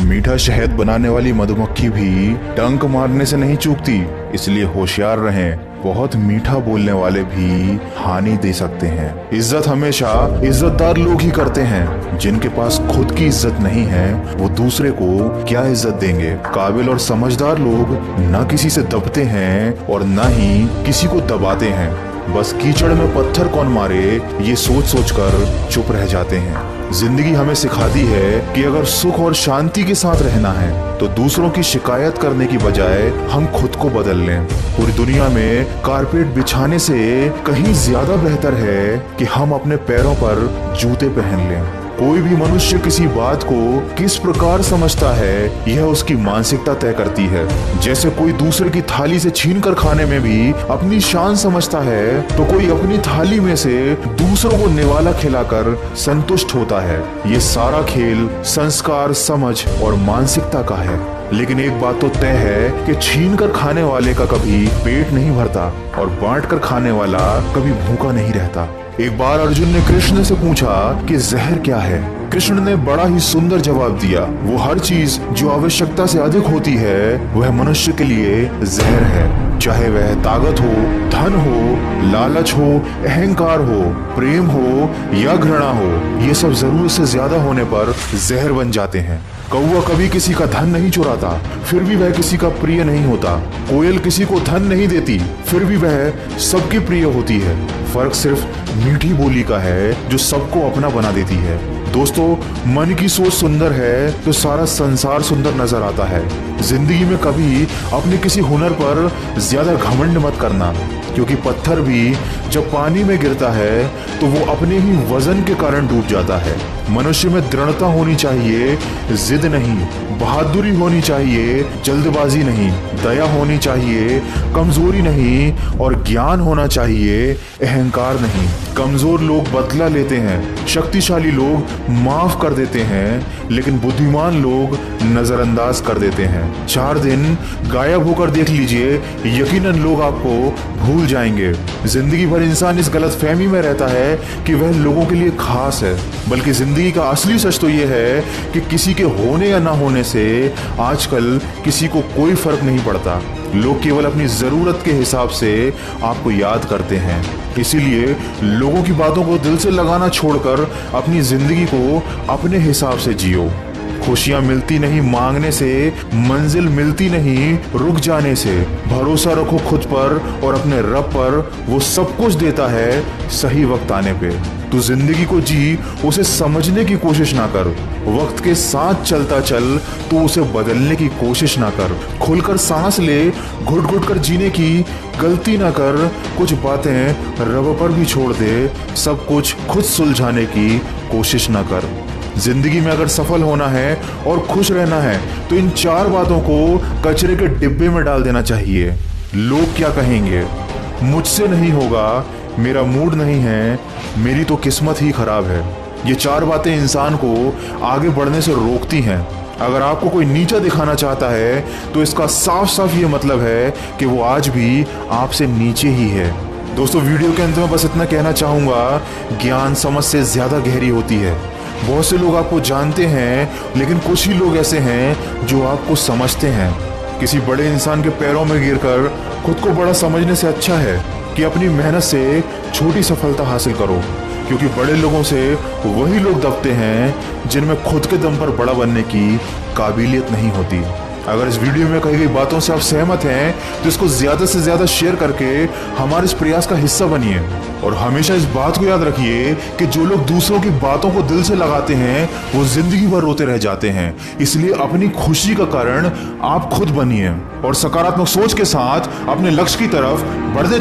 मीठा शहद बनाने वाली मधुमक्खी भी डंक मारने से नहीं चूकती, इसलिए होशियार रहें। बहुत मीठा बोलने वाले भी हानि दे सकते हैं। इज्जत हमेशा इज्जतदार लोग ही करते हैं। जिनके पास खुद की इज्जत नहीं है वो दूसरे को क्या इज्जत देंगे। काबिल और समझदार लोग न किसी से दबते हैं और न ही किसी को दबाते हैं। बस कीचड़ में पत्थर कौन मारे ये सोच सोच कर चुप रह जाते हैं। जिंदगी हमें सिखाती है कि अगर सुख और शांति के साथ रहना है तो दूसरों की शिकायत करने की बजाय हम खुद को बदल लें। पूरी दुनिया में कारपेट बिछाने से कहीं ज्यादा बेहतर है कि हम अपने पैरों पर जूते पहन लें। कोई भी मनुष्य किसी बात को किस प्रकार समझता है यह उसकी मानसिकता तय करती है। जैसे कोई दूसरे की थाली से छीन कर खाने में भी अपनी शान समझता है तो कोई अपनी थाली में से दूसरों को निवाला खिलाकर संतुष्ट होता है। ये सारा खेल संस्कार, समझ और मानसिकता का है। लेकिन एक बात तो तय है कि छीन कर खाने वाले का कभी पेट नहीं भरता और बांट कर खाने वाला कभी भूखा नहीं रहता। एक बार अर्जुन ने कृष्ण से पूछा कि जहर क्या है। कृष्ण ने बड़ा ही सुंदर जवाब दिया, वो हर चीज जो आवश्यकता से अधिक होती है वह मनुष्य के लिए जहर है। चाहे वह ताकत हो, धन हो, लालच हो, अहंकार हो, प्रेम हो या घृणा हो, ये सब जरूरत से ज्यादा होने पर जहर बन जाते हैं। कौवा कभी किसी का धन नहीं चुराता, फिर भी वह किसी का प्रिय नहीं होता। कोयल किसी को धन नहीं देती, फिर भी वह सबकी प्रिय होती है। फर्क सिर्फ मीठी बोली का है जो सबको अपना बना देती है। दोस्तों, मन की सोच सुंदर है तो सारा संसार सुंदर नजर आता है। जिंदगी में कभी अपने किसी हुनर पर ज्यादा घमंड मत करना, क्योंकि पत्थर भी जब पानी में गिरता है तो वो अपने ही वजन के कारण डूब जाता है। मनुष्य में दृढ़ता होनी चाहिए, जिद नहीं। बहादुरी होनी चाहिए, जल्दबाजी नहीं। दया होनी चाहिए, कमजोरी नहीं। और ज्ञान होना चाहिए, अहंकार नहीं। कमजोर लोग बदला लेते हैं, शक्तिशाली लोग माफ कर देते हैं, लेकिन बुद्धिमान लोग नजरअंदाज कर देते हैं। 4 दिन गायब होकर देख लीजिए, यकीनन लोग आपको भूल जाएंगे। जिंदगी भर इंसान इस गलतफहमी में रहता है कि वह लोगों के लिए खास है, बल्कि जिंदगी का असली सच तो यह है कि किसी के होने या ना होने से आजकल किसी को कोई फर्क नहीं पड़ता। लोग केवल अपनी जरूरत के हिसाब से आपको याद करते हैं। इसीलिए लोगों की बातों को दिल से लगाना छोड़कर अपनी जिंदगी को अपने हिसाब से जियो। खुशियां मिलती नहीं मांगने से, मंजिल मिलती नहीं रुक जाने से। भरोसा रखो खुद पर और अपने रब पर, वो सब कुछ देता है सही वक्त आने पे। तू जिंदगी को जी, उसे समझने की कोशिश ना कर। वक्त के साथ चलता चल, तू उसे बदलने की कोशिश ना कर। खुलकर सांस ले, घुट घुट कर जीने की गलती ना कर। कुछ बातें रब पर भी छोड़ दे, सब कुछ खुद सुलझाने की कोशिश ना कर। जिंदगी में अगर सफल होना है और खुश रहना है तो इन 4 बातों को कचरे के डिब्बे में डाल देना चाहिए। लोग क्या कहेंगे, मुझसे नहीं होगा, मेरा मूड नहीं है, मेरी तो किस्मत ही खराब है। ये 4 बातें इंसान को आगे बढ़ने से रोकती हैं। अगर आपको कोई नीचा दिखाना चाहता है तो इसका साफ साफ ये मतलब है कि वो आज भी आपसे नीचे ही है। दोस्तों, वीडियो के अंत में बस इतना कहना चाहूँगा, ज्ञान समझ से ज़्यादा गहरी होती है। बहुत से लोग आपको जानते हैं, लेकिन कुछ ही लोग ऐसे हैं जो आपको समझते हैं। किसी बड़े इंसान के पैरों में गिरकर खुद को बड़ा समझने से अच्छा है कि अपनी मेहनत से छोटी सफलता हासिल करो, क्योंकि बड़े लोगों से वही लोग दबते हैं जिनमें खुद के दम पर बड़ा बनने की काबिलियत नहीं होती। अगर इस वीडियो में कही गई बातों से आप सहमत हैं तो इसको ज़्यादा से ज़्यादा शेयर करके हमारे इस प्रयास का हिस्सा बनिए। और हमेशा इस बात को याद रखिए कि जो लोग दूसरों की बातों को दिल से लगाते हैं वो जिंदगी भर रोते रह जाते हैं। इसलिए अपनी खुशी का कारण आप खुद बनिए और सकारात्मक सोच के साथ अपने लक्ष्य की तरफ बढ़ते